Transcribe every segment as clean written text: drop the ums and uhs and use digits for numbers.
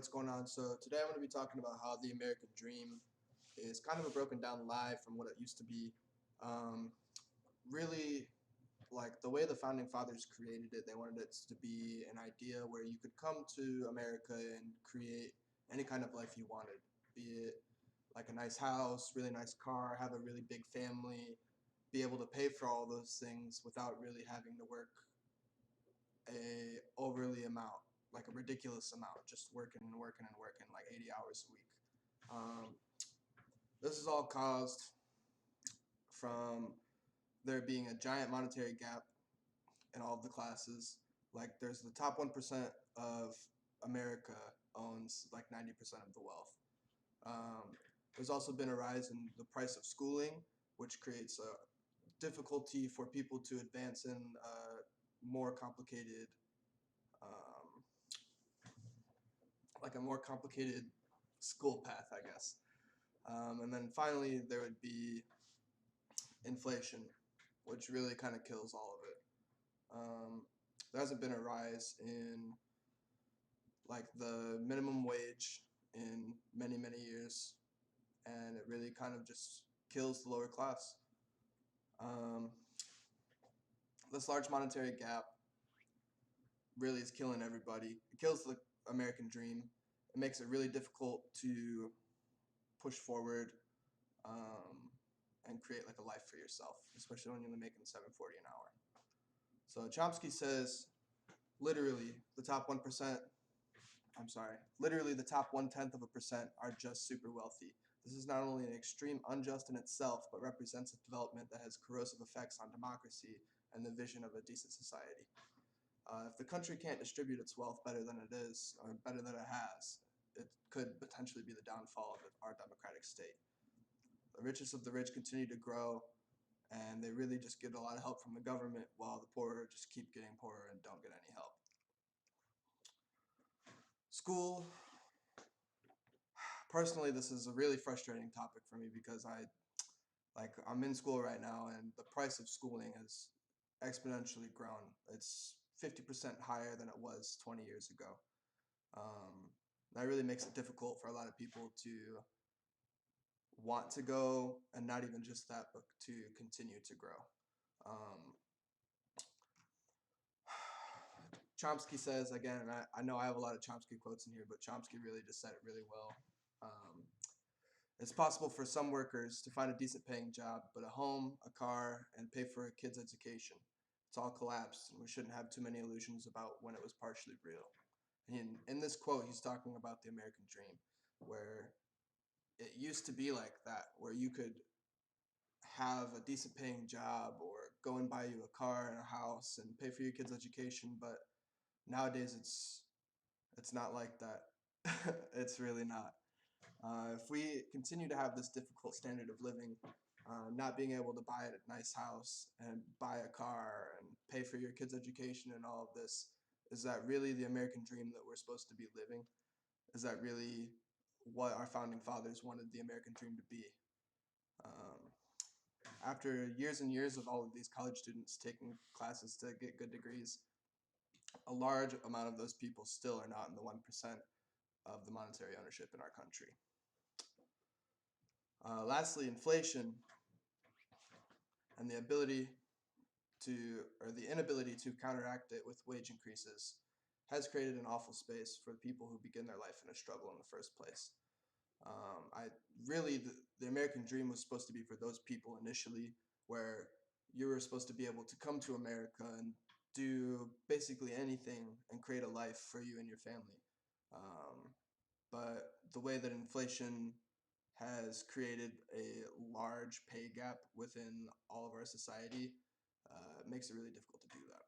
what's going on? So today I'm going to be talking about how the American dream is kind of a broken down lie from what it used to be. Um, Really, like the way the founding fathers created it, they wanted it to be an idea where you could come to America and create any kind of life you wanted, be it like a nice house, really nice car, have a really big family, be able to pay for all those things without really having to work a overly amount, like a ridiculous amount, just working and working and working like 80 hours a week. Um, this is all caused from there being a giant monetary gap in all of the classes. Like there's the top 1% of America owns like 90% of the wealth. There's also been a rise in the price of schooling, which creates a difficulty for people to advance in more complicated um, like a more complicated school path, I guess. And then finally, there would be inflation, which really kind of kills all of it. There hasn't been a rise in like the minimum wage in many, many years, and it really kind of just kills the lower class. Um, this large monetary gap really is killing everybody. It kills the American dream. It makes it really difficult to push forward um, and create like a life for yourself, especially when you're making 740 an hour. So Chomsky says literally the top 1%, I'm sorry, literally the top 1/10 of a percent are just super wealthy. This is not only an extreme unjust in itself, but represents a development that has corrosive effects on democracy and the vision of a decent society. If the country can't distribute its wealth better than it is, or better than it has, it could potentially be the downfall of our democratic state. The richest of the rich continue to grow, and they really just get a lot of help from the government, while the poor just keep getting poorer and don't get any help. School, personally, this is a really frustrating topic for me because I'm in school right now, and the price of schooling has exponentially grown. It's 50% higher than it was 20 years ago. That really makes it difficult for a lot of people to want to go, and not even just that, but to continue to grow. Um, Chomsky says, again, and I know I have a lot of Chomsky quotes in here, but Chomsky really just said it really well. Um, it's possible for some workers to find a decent paying job, but a home, a car, and pay for a kid's education. It's all collapsed, and we shouldn't have too many illusions about when it was partially real. And in this quote, he's talking about the American dream, where it used to be like that, where you could have a decent paying job or go and buy you a car and a house and pay for your kids' education, but nowadays it's not like that. It's really not. If we continue to have this difficult standard of living, not being able to buy a nice house and buy a car and pay for your kids' education and all of this, is that really the American dream that we're supposed to be living? Is that really what our founding fathers wanted the American dream to be? Um, After years and years of all of these college students taking classes to get good degrees, a large amount of those people still are not in the 1% of the monetary ownership in our country. Lastly, inflation and the inability to counteract it with wage increases has created an awful space for the people who begin their life in a struggle in the first place. I really, the American dream was supposed to be for those people initially, where you were supposed to be able to come to America and do basically anything and create a life for you and your family. But the way that inflation has created a large pay gap within all of our society makes it really difficult to do that.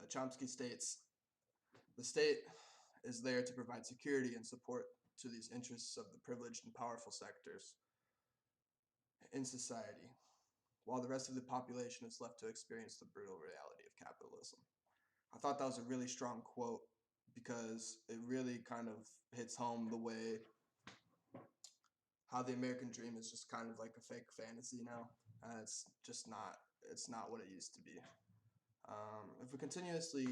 Chomsky states, the state is there to provide security and support to these interests of the privileged and powerful sectors in society, while the rest of the population is left to experience the brutal reality of capitalism. I thought that was a really strong quote because it really kind of hits home the way how the American dream is just kind of like a fake fantasy now. It's just not. It's not what it used to be. If we continuously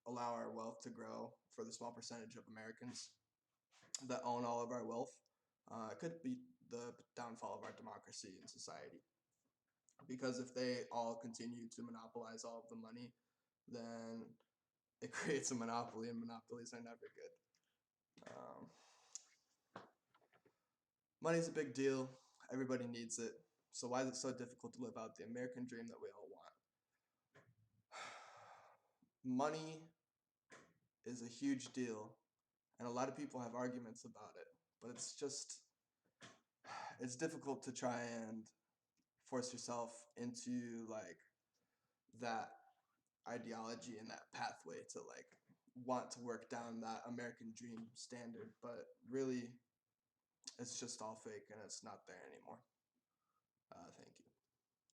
allow our wealth to grow for the small percentage of Americans that own all of our wealth. It could be the downfall of our democracy and society. Because if they all continue to monopolize all of the money, then it creates a monopoly, and monopolies are never good. Um, Money's a big deal. Everybody needs it. So why is it so difficult to live out the American dream that we all want? Money is a huge deal, and a lot of people have arguments about it, but it's difficult to try and force yourself into like that ideology and that pathway to like want to work down that American dream standard, but really it's just all fake and it's not there anymore. Thank you.